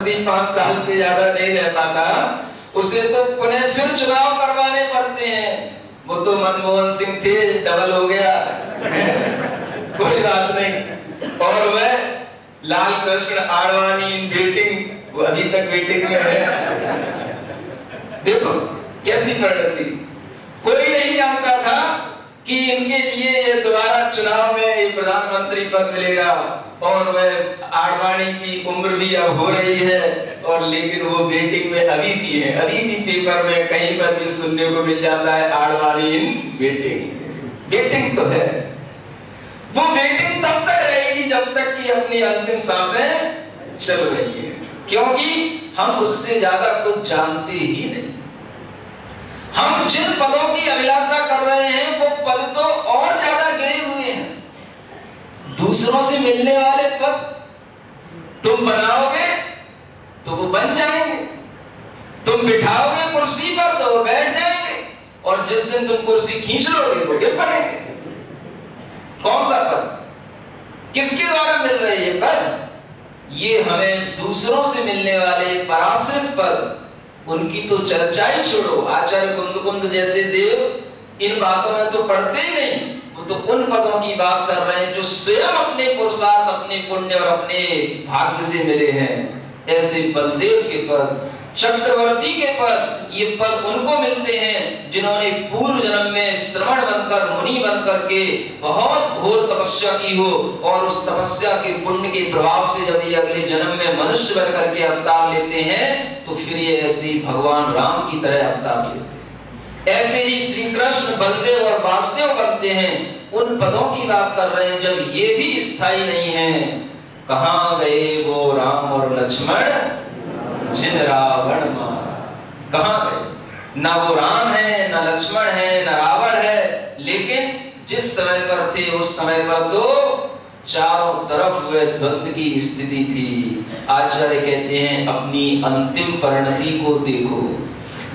5 साल से ज्यादा नहीं रहता था, उसे तो पुनः फिर चुनाव करवाने पड़ते हैं। वो तो मनमोहन सिंह थे, डबल हो गया, कोई बात नहीं। और वह लाल कृष्ण आडवाणी इन वेटिंग, वो अभी तक वेटिंग में है। देखो कैसी परिणति। कोई नहीं जानता था कि इनके लिए ये दोबारा चुनाव में ये प्रधानमंत्री पद मिलेगा, और वह आडवाणी की उम्र भी अब हो रही है, और लेकिन वो वेटिंग में अभी भी है। अभी भी पेपर में कहीं पर भी सुनने को मिल जाता है आडवाणी इन वेटिंग। वेटिंग तो है, वो वेटिंग तब तक रहेगी जब तक कि अपनी अंतिम सांसें चल रही है, क्योंकि हम उससे ज्यादा कुछ जानते ही नहीं। हम जिन पदों की अभिलाषा कर रहे हैं वो पद तो और ज्यादा गिरे हुए हैं। दूसरों से मिलने वाले पद तुम बनाओगे तो वो बन जाएंगे, तुम बिठाओगे कुर्सी पर तो वो बैठ जाएंगे, और जिस दिन तुम कुर्सी खींच लोगे वो गिर पड़ेंगे। कौन सा पद, किसके द्वारा मिल रही है पद? ये हमें दूसरों से मिलने वाले पराश्रित पद, उनकी तो चर्चा ही छोड़ो। आचार्य कुंद जैसे देव इन बातों में तो पढ़ते ही नहीं, वो तो उन पदों की बात कर रहे हैं जो स्वयं अपने पुरुषार्थ, अपने पुण्य और अपने भाग्य से मिले हैं। ऐसे बलदेव के पद, चक्रवर्ती के पद, ये पद उनको मिलते हैं जिन्होंने पूर्व जन्म में श्रवण बनकर, मुनि बनकर के बहुत घोर तपस्या की हो, और उस तपस्या के पुण्य के प्रभाव से जब ये अगले जन्म में मनुष्य बनकर के अवतार लेते हैं, तो फिर ये ऐसे भगवान राम की तरह अवतार लेते हैं। ऐसे ही श्री कृष्ण, बलदेव और वासुदेव बनते हैं। उन पदों की बात कर रहे हैं जब ये भी स्थायी नहीं है। कहां गए वो राम और लक्ष्मण जिन रावण मारा? कहां गए? ना वो राम है, ना लक्ष्मण है, ना रावण है, लेकिन जिस समय पर थे उस समय पर तो चारों तरफ वह द्वंद्व की स्थिति थी। आचार्य कहते हैं अपनी अंतिम परिणति को देखो।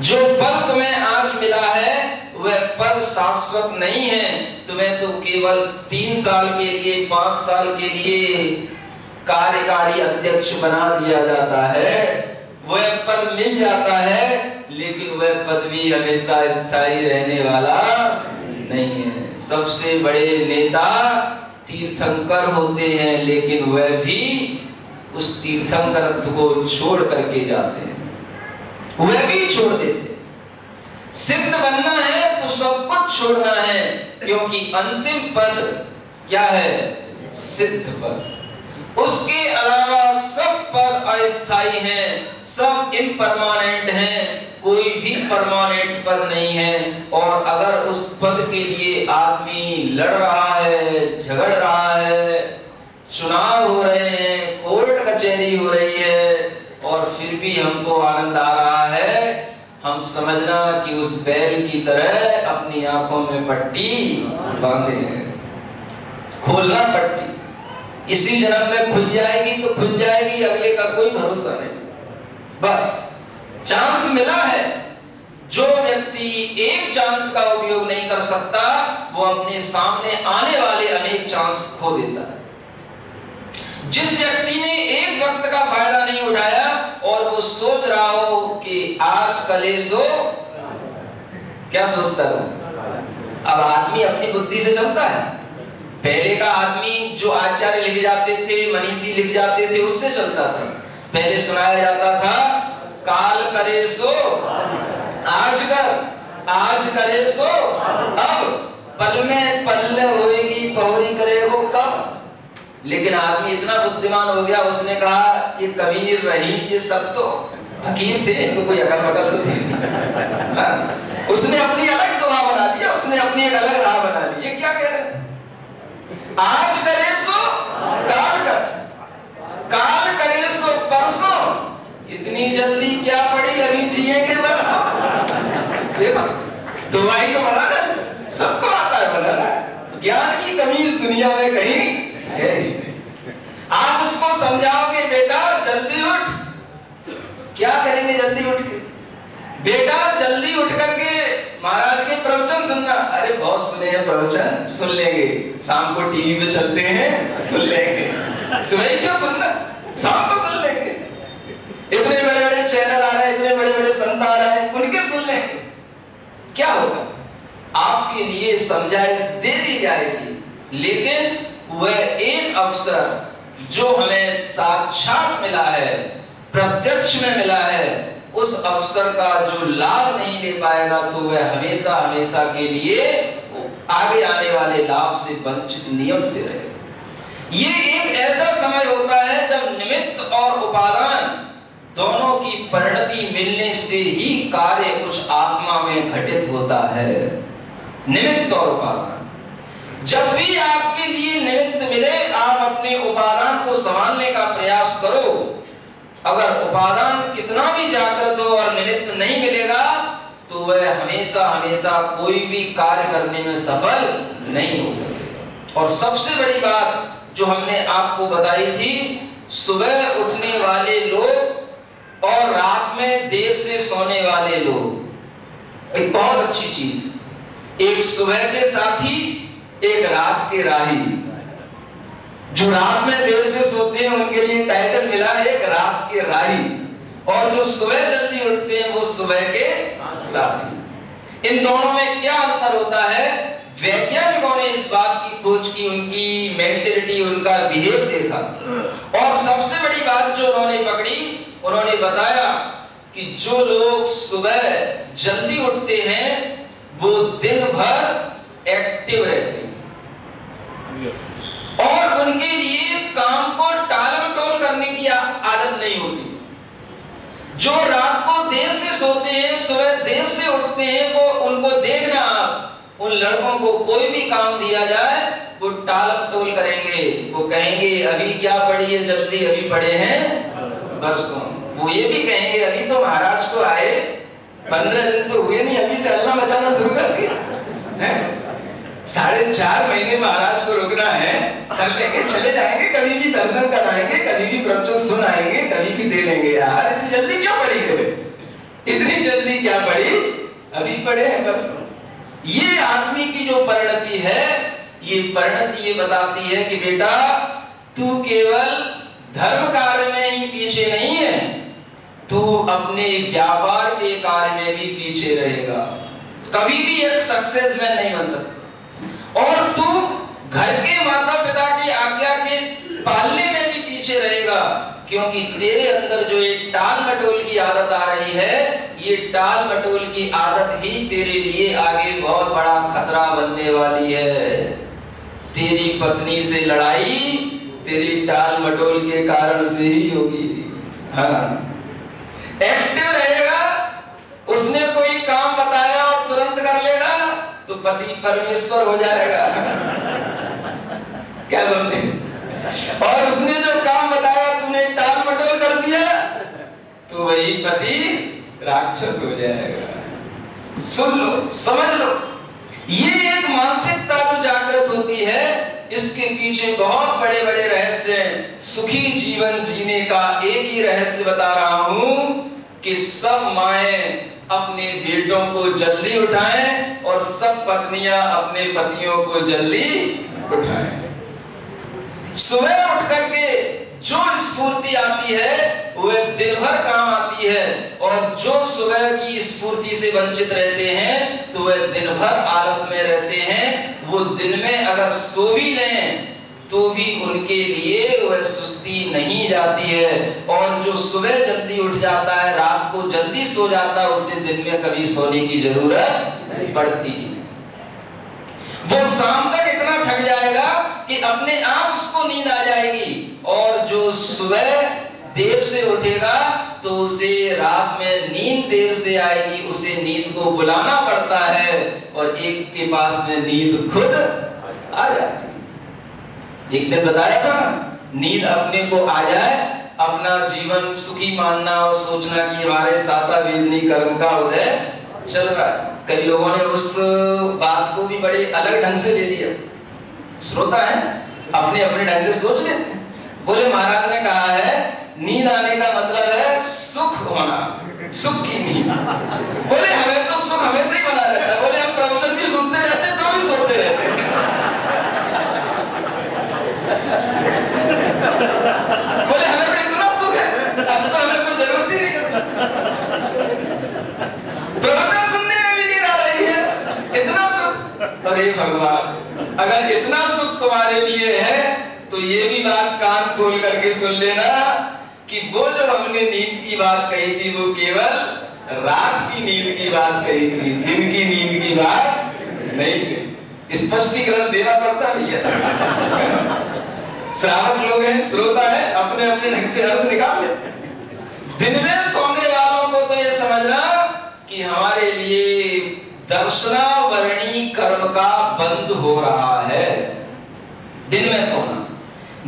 जो पद तुम्हें आज मिला है वह पद शाश्वत नहीं है। तुम्हें तो केवल 3 साल के लिए, 5 साल के लिए कार्यकारी अध्यक्ष बना दिया जाता है, वह पद मिल जाता है, लेकिन वह पद भी हमेशा स्थायी रहने वाला नहीं है। सबसे बड़े नेता तीर्थंकर होते हैं, लेकिन वह भी उस तीर्थंकरत्व को छोड़ करके जाते हैं, वह भी छोड़ देते। सिद्ध बनना है तो सब कुछ छोड़ना है, क्योंकि अंतिम पद क्या है? सिद्ध पद। उसके अलावा सब पद अस्थायी हैं, सब इम्परमानेंट हैं, कोई भी परमानेंट पद नहीं है। और अगर उस पद के लिए आदमी लड़ रहा है, झगड़ रहा है, चुनाव हो रहे हैं, कोर्ट कचहरी हो रही है, और फिर भी हमको आनंद आ रहा है, हम समझना कि उस बैल की तरह अपनी आंखों में पट्टी बांधे हैं। खोलना पट्टी, इसी जन्म में खुल जाएगी तो खुल जाएगी, अगले का कोई भरोसा नहीं। बस चांस मिला है। जो व्यक्ति एक चांस का उपयोग नहीं कर सकता, वो अपने सामने आने वाले अनेक चांस खो देता है। जिस व्यक्ति ने एक वक्त का फायदा नहीं उठाया और वो सोच रहा हो कि आज कलेसो, क्या सोचता है? अब आदमी अपनी बुद्धि से चलता है। पहले का आदमी जो आचार्य लिख जाते थे, मनीषी लिख जाते थे, उससे चलता था। पहले सुनाया जाता था काल करे सो आज कर, आज करे सो अब, पल में पल्ले होएगी पहोरी करेगो कब। लेकिन आदमी इतना बुद्धिमान हो गया, उसने कहा ये कबीर, रहीम, ये सब तो फकीर थे, इनको कोई अकल बकल तो थी। उसने अपनी अलग दुआ बना दिया, उसने अपनी एक अलग राह बना दी। ये क्या कह रहे हैं? आज करे सो काल कर, काल करे सो परसों, इतनी जल्दी क्या पड़ी, अभी जिएंगे बरसों। देखो दुआई तो बना ना, सबको आता है बनाना। ज्ञान की कमी इस दुनिया में कहीं है ही नहीं। आप उसको समझाओगे बेटा जल्दी उठ, क्या करेंगे जल्दी उठ के? बेटा जल्दी उठ करके महाराज के प्रवचन सुनना। अरे बहुत सुने हैं प्रवचन, सुन लेंगे, शाम को टीवी पे चलते हैं सुन लेंगे। सुबह क्यों सुनना, शाम को सुन लेंगे। बड़े चैनल आ रहे हैं, इतने बड़े बड़े संत आ रहे हैं, उनके सुन लें, क्या होगा? आपके लिए समझाइश दे दी जाएगी, लेकिन वह एक अवसर जो हमें साक्षात मिला है, प्रत्यक्ष में मिला है, उस अवसर का जो लाभ नहीं ले पाएगा तो वह हमेशा हमेशा के लिए आगे आने वाले लाभ से वंचित नियम से रहेगा। ये एक ऐसा समय होता है जब निमित्त और उपादान दोनों की परिणति मिलने से ही कार्य कुछ आत्मा में घटित होता है। निमित्त और उपादान, जब भी आपके लिए निमित्त मिले, आप अपने उपादान को संभालने का प्रयास करो। अगर उपादान कितना भी जागृत हो और निमित्त नहीं मिलेगा तो वह हमेशा हमेशा कोई भी कार्य करने में सफल नहीं हो सकेगा। और सबसे बड़ी बात जो हमने आपको बताई थी, सुबह उठने वाले लोग और रात में देर से सोने वाले लोग, एक बहुत अच्छी चीज, एक सुबह के साथी, एक रात के राही। जो रात में देर से सोते हैं उनके लिए टाइटल मिला है एक रात के राही, और जो सुबह जल्दी उठते हैं वो सुबह के साथी। इन दोनों में क्या अंतर होता है? वैज्ञानिकों ने इस बात की खोज की, उनकी मेंटलिटी, उनका बिहेव देखा, और सबसे बड़ी बात जो उन्होंने पकड़ी, उन्होंने बताया कि जो लोग सुबह जल्दी उठते हैं वो दिन भर एक्टिव रहते हैं और उनके लिए काम को टालमटोल करने की आदत नहीं होती। जो रात को देर से सोते हैं, सुबह देर से उठते हैं, वो उनको देखना, उन लड़कों को कोई भी काम दिया जाए वो टालमटोल करेंगे, वो कहेंगे अभी क्या पढ़ी है, जल्दी अभी पढ़े हैं बरसों। वो ये भी कहेंगे अभी तो महाराज को आए 15 दिन तो हुए नहीं, अभी से अल्लाह बचाना शुरू कर दिया है। 4.5 महीने महाराज को रुकना है, कर लेंगे, चले जाएंगे, कभी भी दर्शन कराएंगे, कभी भी प्रवचन सुनाएंगे, कभी भी दे लेंगे। यार इतनी जल्दी क्यों पढ़ी है, इतनी जल्दी क्या पढ़ी, अभी पढ़े हैं बस। ये आदमी की जो परिणति है, ये परिणति ये बताती है कि बेटा तू केवल धर्म कार्य में ही पीछे नहीं है, तू अपने व्यापार के कार्य में भी पीछे रहेगा, कभी भी एक सक्सेसमैन नहीं बन सकता। और तू घर के माता पिता की आज्ञा के पालने में भी पीछे रहेगा, क्योंकि तेरे अंदर जो ये टाल मटोल की आदत आ रही है, ये टाल मटोल की आदत ही तेरे लिए आगे बहुत बड़ा खतरा बनने वाली है। तेरी पत्नी से लड़ाई तेरी टाल मटोल के कारण से ही होगी। हाँ, एक्टिव रहेगा, उसने कोई काम बताया और तुरंत कर लेगा तो पति परमेश्वर हो जाएगा। क्या समझे? और उसने जो काम बताया तूने टाल मटोल कर दिया तो वही पति राक्षस हो जाएगा। सुन लो, समझ लो, ये एक मानसिकता जो जागृत होती है, इसके पीछे बहुत बड़े बड़े रहस्य हैं। सुखी जीवन जीने का एक ही रहस्य बता रहा हूं कि सब माएं अपने बेटों को जल्दी उठाएं और सब पत्नियां अपने पतियों को जल्दी उठाएं। सुबह उठ करके जो स्फूर्ति आती है वह दिन भर काम आती है, और जो सुबह की स्फूर्ति से वंचित रहते हैं तो वह दिन भर आलस में रहते हैं। वो दिन में अगर सो भी लें तो भी उनके लिए वह सुस्ती नहीं जाती है, और जो सुबह जल्दी उठ जाता है, रात को जल्दी सो जाता है, उसे दिन में कभी सोने की जरूरत नहीं पड़ती। वो शाम तक इतना थक जाएगा कि अपने आप उसको नींद आ जाएगी, और जो सुबह देर से उठेगा तो उसे रात में नींद देर से आएगी, उसे नींद को बुलाना पड़ता है, और एक के पास में नींद खुद आ जाती है। एक दिन बताया था ना, नींद अपने को आ जाए, अपना जीवन सुखी मानना और सोचना कि हमारे साता वेदनी कर्म का उदय चल रहा है। कई लोगों ने उस बात को भी बड़े अलग ढंग से ले लिया। श्रोता है, अपने अपने ढंग से सोच लेते। बोले महाराज ने कहा है नींद आने का मतलब है सुख होना, सुख की नींद। बोले हमें तो सुख हमेशा ही बना रहता है। बोले हम प्रवचन भी सुनते रहते तो भी सोते रहते। बोले हमें तो इतना सुख है, अब तो हमें कोई जरूरत ही नहीं। अगर इतना सुख तुम्हारे लिए है तो ये भी बात कान खोल करके सुन लेना कि वो जो हमने नींद की बात कही थी वो केवल रात की नींद की बात कही थी, दिन की नींद की बात नहीं। स्पष्टीकरण देना पड़ता भैया। श्रावक लोग हैं, श्रोता है, अपने अपने ढंग से अर्थ निकाल ले। दिन में सोने वालों को तो ये समझना कि हमारे लिए दर्शनावरणी कर्म का बंद हो रहा है। दिन में सोना,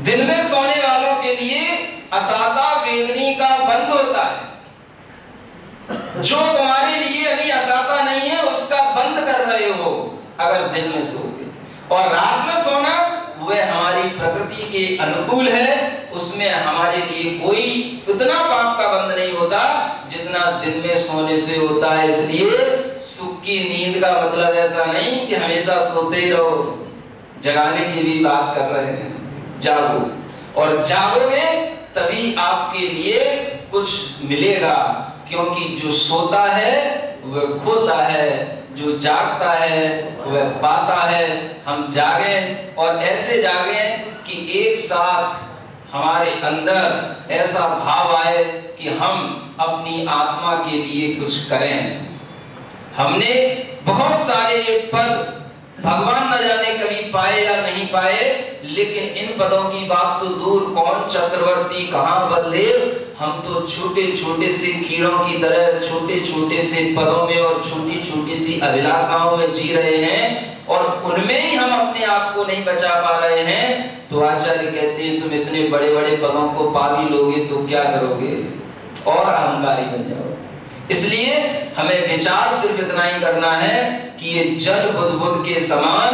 दिन में सोने वालों के लिए असाता वेदनी का बंद होता है। जो तुम्हारे लिए अभी असाता नहीं है उसका बंद कर रहे हो अगर दिन में सोओगे। और रात में सोना वह हमारी प्रकृति के अनुकूल है, उसमें हमारे लिए कोई उतना पाप का बंद नहीं होता जितना दिन में सोने से होता है। इसलिए सुख की नींद का मतलब ऐसा नहीं कि हमेशा सोते ही रहो, जगाने की भी बात कर रहे हैं। जागो, और जागोगे तभी आपके लिए कुछ मिलेगा, क्योंकि जो सोता है वह खोता है, जो जागता है वह पाता है। हम जागें और ऐसे जागें कि एक साथ हमारे अंदर ऐसा भाव आए कि हम अपनी आत्मा के लिए कुछ करें। हमने बहुत सारे पद भगवान न जाने कभी पाए या नहीं पाए, लेकिन इन पदों की बात तो दूर, कौन चक्रवर्ती कहां बलदेव, हम तो छोटे छोटे से कीड़ों की तरह छोटे छोटे से पदों में और छोटी छोटी सी अभिलाषाओं में जी रहे हैं, और उनमें ही हम अपने आप को नहीं बचा पा रहे हैं। तो आचार्य कहते हैं तुम इतने बड़े बड़े पदों को पा भी लोगे तो क्या करोगे, और अहंकारी बन जाओगे। इसलिए हमें विचार सिर्फ इतना ही करना है कि ये जल बुद्ध के समान,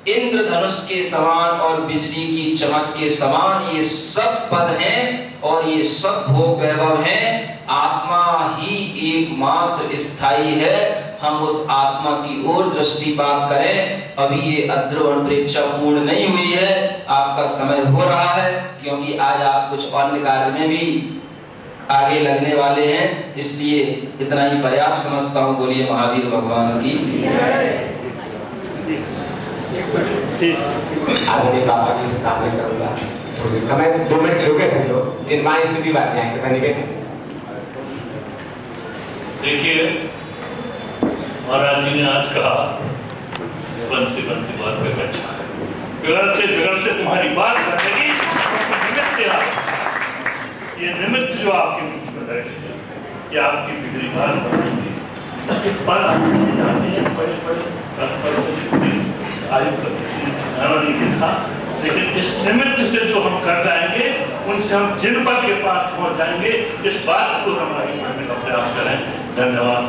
इंद्रधनुष के समान और बिजली की चमक के समान ये सब पद हैं और ये सब भोग वैभव हैं। आत्मा ही एकमात्र स्थायी है। हम उस आत्मा की ओर दृष्टिपात करें। अभी ये अध्रुवण परीक्षा पूर्ण नहीं हुई है, आपका समय हो रहा है, क्योंकि आज आप कुछ अन्य कार्य में भी आगे लगने वाले हैं, इसलिए इतना ही पर्याप्त समझता हूँ। बोलिए महावीर भगवान की। आदरणीय बाबा जी से प्रार्थना करूंगा, समय 2 मिनट लोगे सभी लोग, जिनवाणी स्थिति बात जाएंगे धन्यवाद। देखिए महाराज जी ने आज कहा बनती बनती बात पे अच्छा है, बिगड़ते तुम्हारी बात करने की निमित्त, ये निमित्त जो आपके बीच में बैठे हैं, ये आपकी बिगड़ी बात बनाएंगे। पर जाते हैं बड़े बड़े आयु नहीं दिखा, लेकिन इस निमित्त से जो हम कर जाएंगे उनसे हम जिन पद के पास पहुंच जाएंगे, इस बात को हमारी करने का प्रयास करें। धन्यवाद।